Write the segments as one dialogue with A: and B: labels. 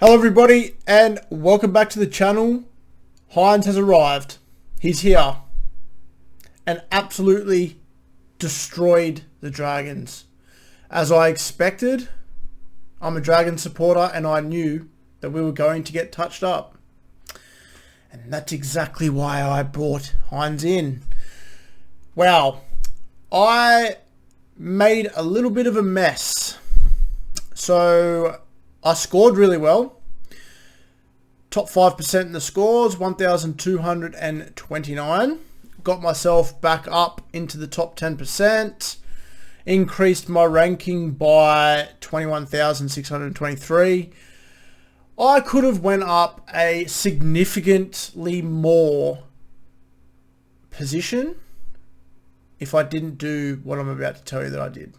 A: Hello everybody and welcome back to the channel. HYNES has arrived. He's here and absolutely destroyed the Dragons. As I expected, I'm a Dragon supporter and I knew that we were going to get touched up. And that's exactly why I brought HYNES in. Wow, I made a little bit of a mess. So I scored really well. Top 5% in the scores, 1,229. Got myself back up into the top 10%. Increased my ranking by 21,623. I could have went up a significantly more position if I didn't do what I'm about to tell you that I did.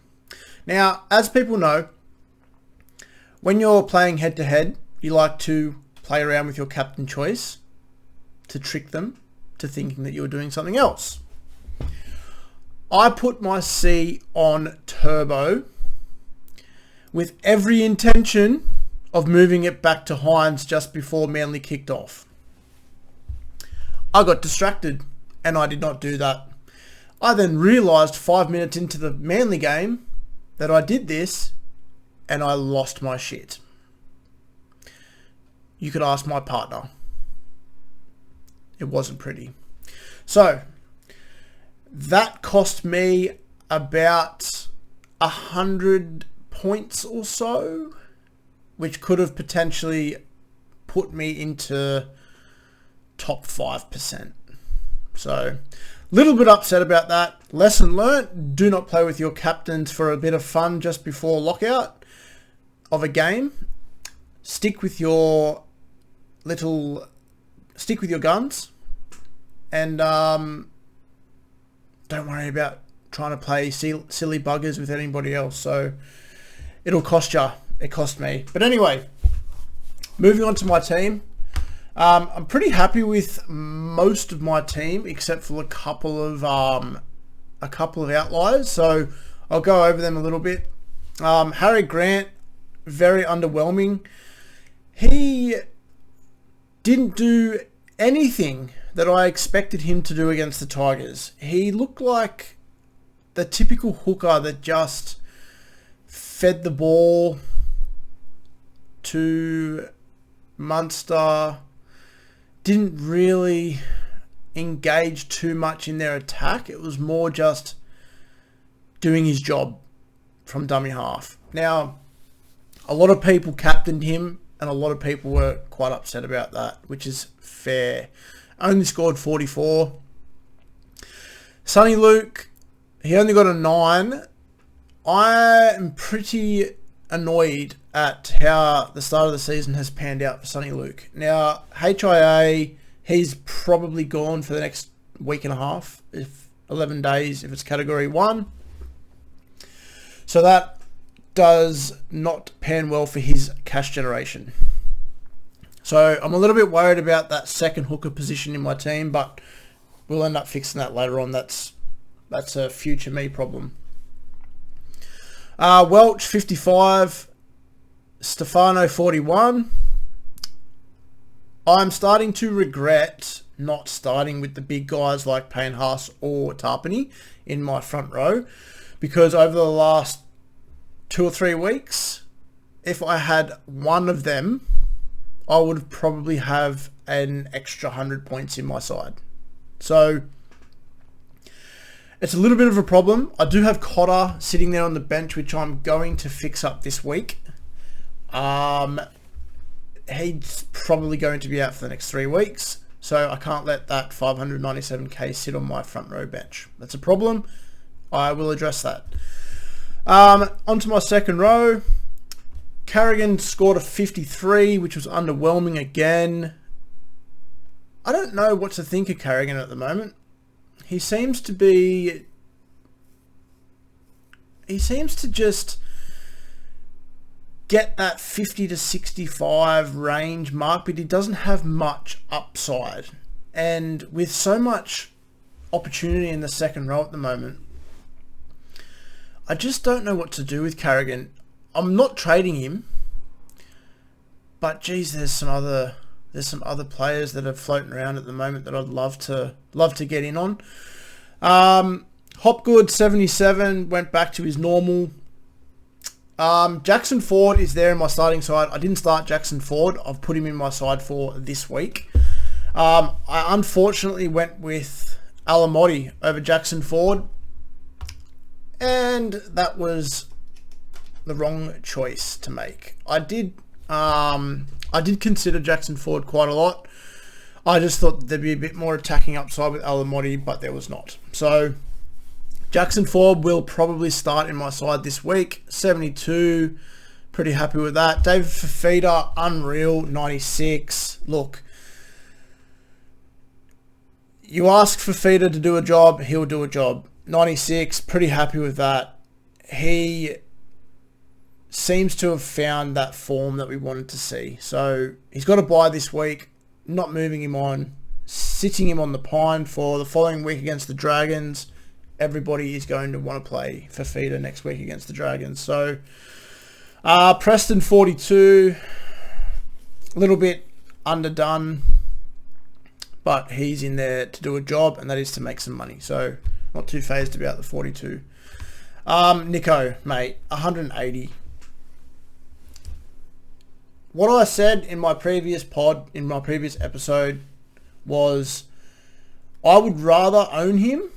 A: Now, as people know, when you're playing head-to-head, you like to play around with your captain choice to trick them to thinking that you're doing something else. I put my C on turbo with every intention of moving it back to HYNES just before Manly kicked off. I got distracted and I did not do that. I then realised 5 minutes into the Manly game that I did this and I lost my shit. You could ask my partner. It wasn't pretty. So, that cost me about 100 points or so, which could have potentially put me into top 5%. So, little bit upset about that. Lesson learnt, do not play with your captains for a bit of fun just before lockout of a game. Stick with your guns and don't worry about trying to play silly buggers with anybody else. So it'll cost you. It cost me. But anyway, moving on to my team. I'm pretty happy with most of my team except for a couple of outliers. So I'll go over them a little bit. Harry Grant, very underwhelming. He didn't do anything that I expected him to do against the Tigers. He looked like the typical hooker that just fed the ball to Munster, didn't really engage too much in their attack. It was more just doing his job from dummy half. Now, a lot of people captained him and a lot of people were quite upset about that, which is fair. Only scored 44. Sonny Luke, he only got a 9. I am pretty annoyed at how the start of the season has panned out for Sonny Luke. Now, HIA, he's probably gone for the next week and a half, if 11 days, if it's category 1. So that does not pan well for his cash generation. So I'm a little bit worried about that second hooker position in my team, but we'll end up fixing that later on. That's a future me problem. Welch 55, Stefano 41. I'm starting to regret not starting with the big guys like Payne Haas or Tarpany in my front row, because over the last 2 or 3 weeks, if I had one of them, I would probably have an extra 100 points in my side. So it's a little bit of a problem. I do have Cotter sitting there on the bench, which I'm going to fix up this week. He's probably going to be out for the next 3 weeks, so I can't let that 597k sit on my front row bench. That's a problem. I will address that. Onto my second row. Carrigan scored a 53, which was underwhelming again. I don't know what to think of Carrigan at the moment. He seems to just get that 50 to 65 range mark, but he doesn't have much upside. And with so much opportunity in the second row at the moment, I just don't know what to do with Carrigan. I'm not trading him, But geez, there's some other players that are floating around at the moment that I'd love to get in on. Hopgood 77 went back to his normal. Jackson Ford is there in my starting side. I didn't start Jackson Ford. I've put him in my side for this week. I unfortunately went with Alamotti over Jackson Ford, and that was the wrong choice to make. I did consider Jackson Ford quite a lot. I just thought there'd be a bit more attacking upside with Alamotti, but there was not. So Jackson Ford will probably start in my side this week. 72, pretty happy with that. David Fafita, unreal, 96. Look, you ask Fafita to do a job, he'll do a job. 96, pretty happy with that. He seems to have found that form that we wanted to see. So he's got a bye this week, not moving him on, sitting him on the pine for the following week against the Dragons. Everybody is going to want to play Fafita next week against the Dragons. So Preston 42, a little bit underdone, but he's in there to do a job, and that is to make some money. So not too phased about the 42. Nico, mate, 180. What I said in my previous episode, was I would rather own him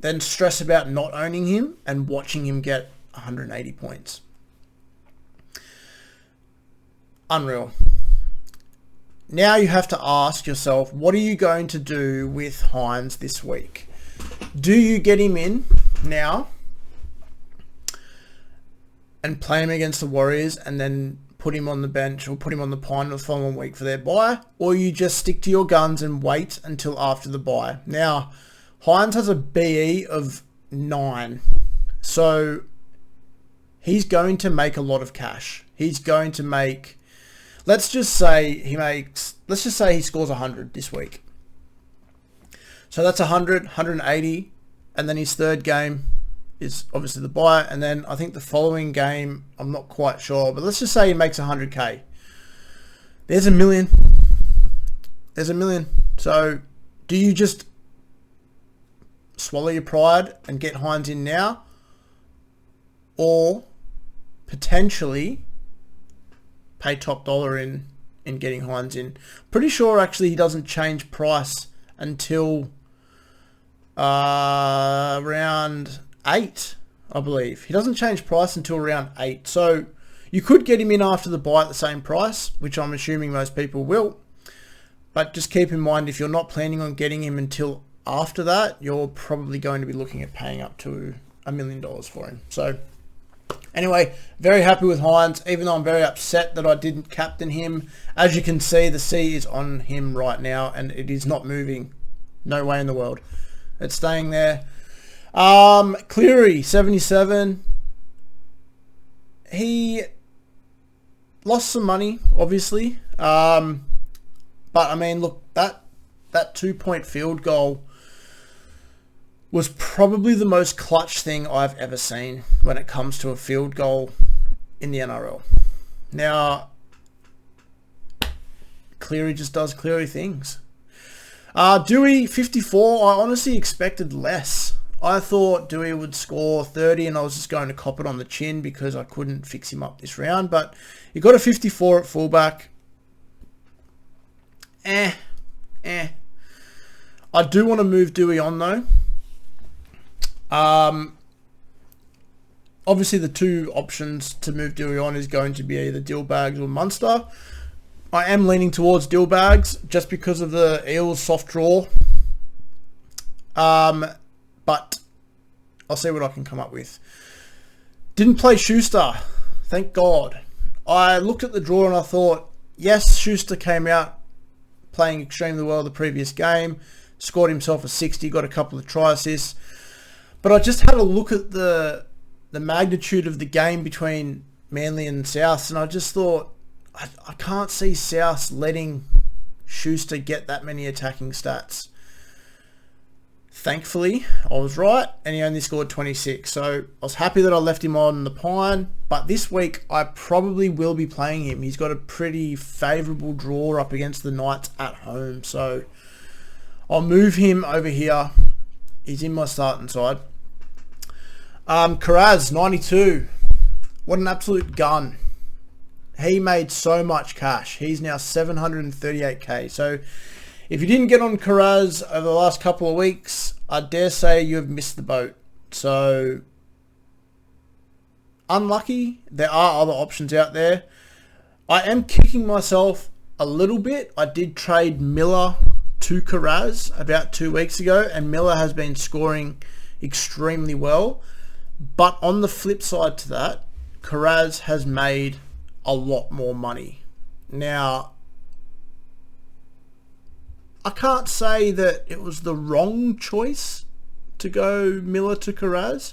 A: than stress about not owning him and watching him get 180 points. Unreal. Now you have to ask yourself, what are you going to do with HYNES this week? Do you get him in now and play him against the Warriors and then put him on the bench or put him on the pine the following week for their bye? Or you just stick to your guns and wait until after the bye? Now, HYNES has a BE of 9. So he's going to make a lot of cash. He's going to make... Let's just say he scores 100 this week. So that's 100, 180, and then his third game is obviously the bye, and then I think the following game, I'm not quite sure, but let's just say he makes 100k. There's $1 million. There's $1 million. So do you just swallow your pride and get HYNES in now, or potentially pay top dollar in getting HYNES in? Pretty sure actually he doesn't change price until round 8, I believe. He doesn't change price until round 8. So you could get him in after the buy at the same price, which I'm assuming most people will. But just keep in mind, if you're not planning on getting him until after that, you're probably going to be looking at paying up to $1 million for him. So anyway, very happy with HYNES, even though I'm very upset that I didn't captain him. As you can see, the C is on him right now, and it is not moving. No way in the world. It's staying there. Cleary, 77. He lost some money, obviously. But, I mean, look, that 2-point field goal was probably the most clutch thing I've ever seen when it comes to a field goal in the NRL. Now, Cleary just does Cleary things. Dewey, 54. I honestly expected less. I thought Dewey would score 30 and I was just going to cop it on the chin because I couldn't fix him up this round. But he got a 54 at fullback. I do want to move Dewey on though. Obviously the two options to move Dewey on is going to be either Dillbags or Munster. I am leaning towards Dillbags just because of the Eels soft draw. But I'll see what I can come up with. Didn't play Schuster, thank God. I looked at the draw and I thought, yes, Schuster came out playing extremely well the previous game, scored himself a 60, got a couple of try assists. But I just had a look at the magnitude of the game between Manly and South, and I just thought, I can't see South letting Schuster get that many attacking stats. Thankfully, I was right, and he only scored 26. So I was happy that I left him on the pine. But this week, I probably will be playing him. He's got a pretty favourable draw up against the Knights at home. So I'll move him over here. He's in my starting side. Karaz, 92. What an absolute gun. He made so much cash. He's now 738k. So if you didn't get on Karaz over the last couple of weeks, I dare say you have missed the boat. So unlucky. There are other options out there. I am kicking myself a little bit. I did trade Miller to Karaz about 2 weeks ago, and Miller has been scoring extremely well. But on the flip side to that, Karaz has made a lot more money. Now, I can't say that it was the wrong choice to go Miller to Karaz,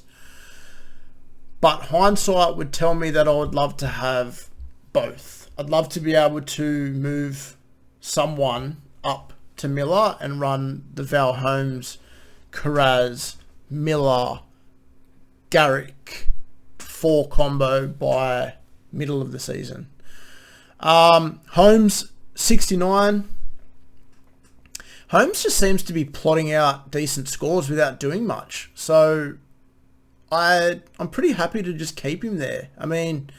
A: but hindsight would tell me that I would love to have both. I'd love to be able to move someone up to Miller and run the Val Holmes, Karaz, Miller, Garrick 4 combo by middle of the season. Holmes 69. Holmes just seems to be plotting out decent scores without doing much. So I'm pretty happy to just keep him there. I mean,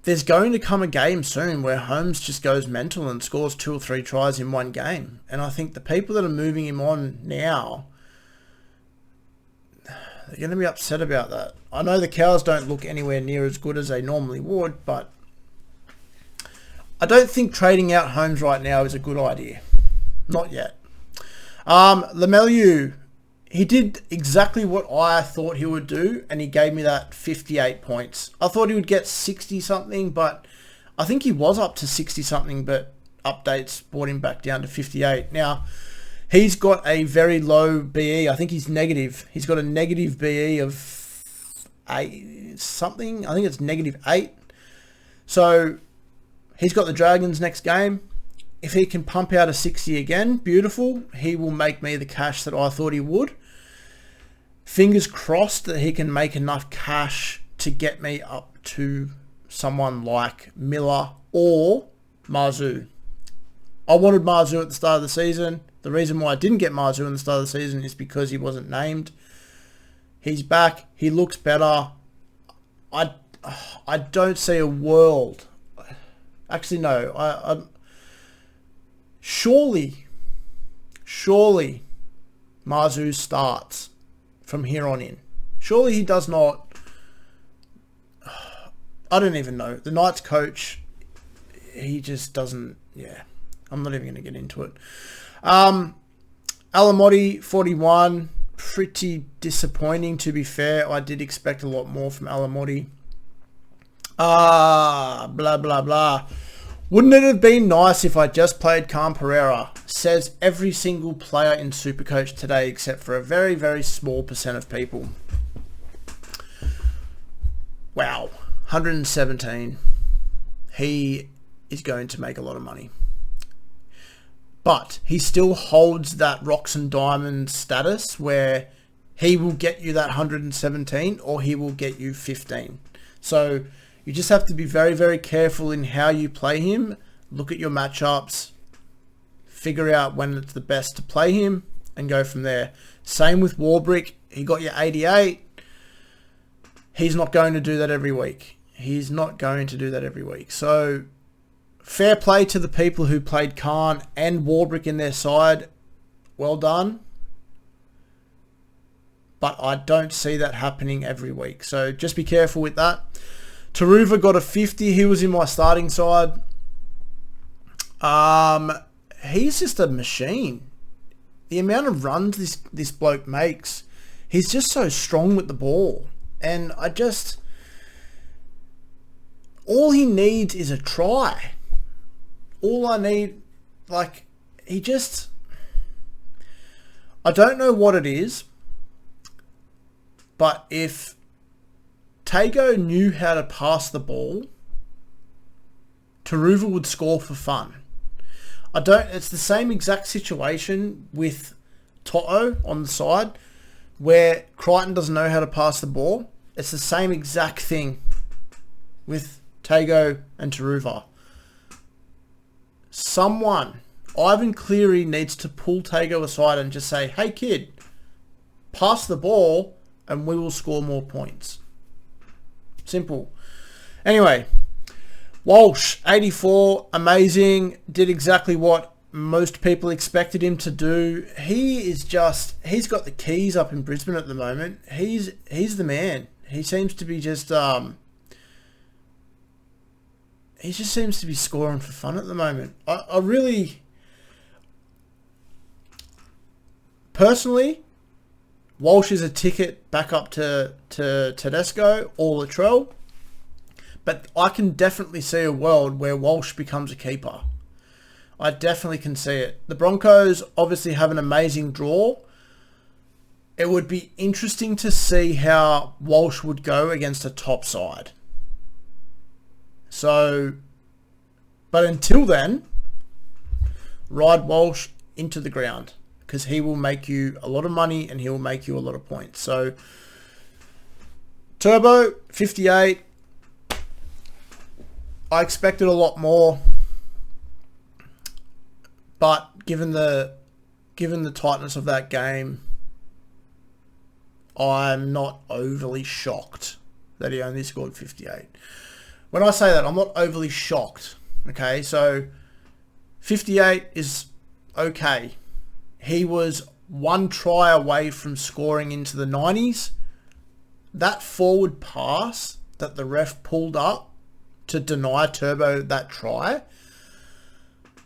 A: there's going to come a game soon where Holmes just goes mental and scores 2 or 3 tries in one game. And I think the people that are moving him on now, they're going to be upset about that. I know the Cows don't look anywhere near as good as they normally would, but I don't think trading out Holmes right now is a good idea. Not yet. Lemelu, he did exactly what I thought he would do, and he gave me that 58 points. I thought he would get 60 something, but I think he was up to 60 something, but updates brought him back down to 58. Now, he's got a very low BE. I think he's negative. He's got a negative BE of 8 something. I think it's -8. So he's got the Dragons next game. If he can pump out a 60 again, beautiful. He will make me the cash that I thought he would. Fingers crossed that he can make enough cash to get me up to someone like Miller or Marzu. I wanted Marzu at the start of the season. The reason why I didn't get Marzu in the start of the season is because he wasn't named. He's back. He looks better. I don't see a world. Actually, no. Surely Marzu starts from here on in. Surely he does not. I don't even know. The Knights coach, he just doesn't. Yeah, I'm not even going to get into it. Alamotti 41, pretty disappointing to be fair. I did expect a lot more from Alamotti. Blah blah blah. Wouldn't it have been nice if I just played Cam Pereira? Says every single player in Supercoach today, except for a very, very small percent of people. Wow, 117. He is going to make a lot of money. But he still holds that rocks and diamonds status where he will get you that 117 or he will get you 15. So you just have to be very, very careful in how you play him. Look at your matchups. Figure out when it's the best to play him and go from there. Same with Warbrick. He got you 88. He's not going to do that every week. He's not going to do that every week. So fair play to the people who played Khan and Warbrick in their side. Well done. But I don't see that happening every week. So just be careful with that. Taruva got a 50. He was in my starting side. He's just a machine. The amount of runs this bloke makes, he's just so strong with the ball. And all he needs is a try. All I need, I don't know what it is, but if Tago knew how to pass the ball, Taruva would score for fun. It's the same exact situation with Toto on the side, where Crichton doesn't know how to pass the ball. It's the same exact thing with Tago and Taruva. Someone, Ivan Cleary, needs to pull Tago aside and just say, hey kid, pass the ball and we will score more points. Simple. Anyway, Walsh, 84, amazing, did exactly what most people expected him to do. He's got the keys up in Brisbane at the moment. He's the man. He seems to be just he just seems to be scoring for fun at the moment. I really, personally, Walsh is a ticket back up to Tedesco or Latrell, but I can definitely see a world where Walsh becomes a keeper. I definitely can see it. The Broncos obviously have an amazing draw. It would be interesting to see how Walsh would go against a top side. So, but until then, ride Walsh into the ground, because he will make you a lot of money and he will make you a lot of points. So, Turbo, 58. I expected a lot more, but given the tightness of that game, I'm not overly shocked that he only scored 58. When I say that, I'm not overly shocked. Okay, so 58 is okay. He was one try away from scoring into the 90s. That forward pass that the ref pulled up to deny Turbo that try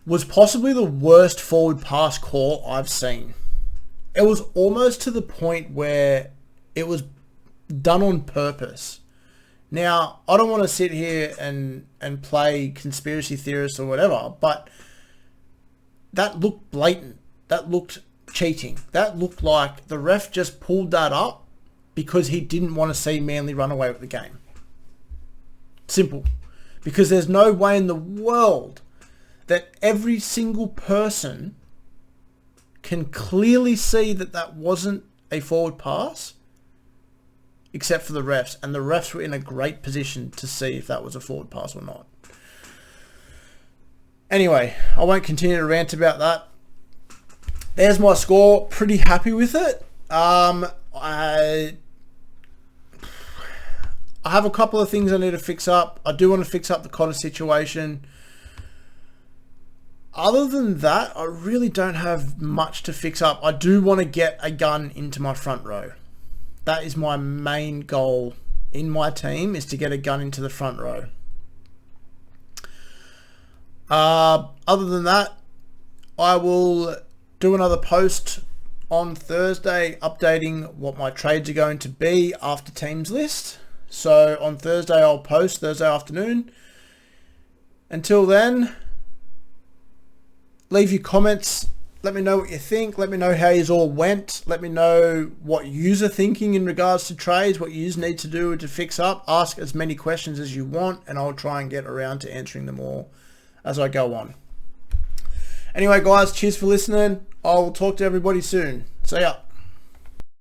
A: was possibly the worst forward pass call I've seen. It was almost to the point where it was done on purpose. Now, I don't want to sit here and play conspiracy theorist or whatever, but that looked blatant. That looked cheating. That looked like the ref just pulled that up because he didn't want to see Manly run away with the game. Simple. Because there's no way in the world that every single person can clearly see that that wasn't a forward pass, except for the refs. And the refs were in a great position to see if that was a forward pass or not. Anyway, I won't continue to rant about that. There's my score. Pretty happy with it. I have a couple of things I need to fix up. I do want to fix up the Cotter situation. Other than that, I really don't have much to fix up. I do want to get a gun into my front row. That is my main goal in my team, is to get a gun into the front row. Other than that, I will do another post on Thursday updating what my trades are going to be after teams list. So on Thursday, I'll post Thursday afternoon. Until then, leave your comments. Let me know what you think. Let me know how you all went. Let me know what yous are thinking in regards to trades, what yous need to do to fix up. Ask as many questions as you want, and I'll try and get around to answering them all as I go on. Anyway, guys, cheers for listening. I will talk to everybody soon. See ya.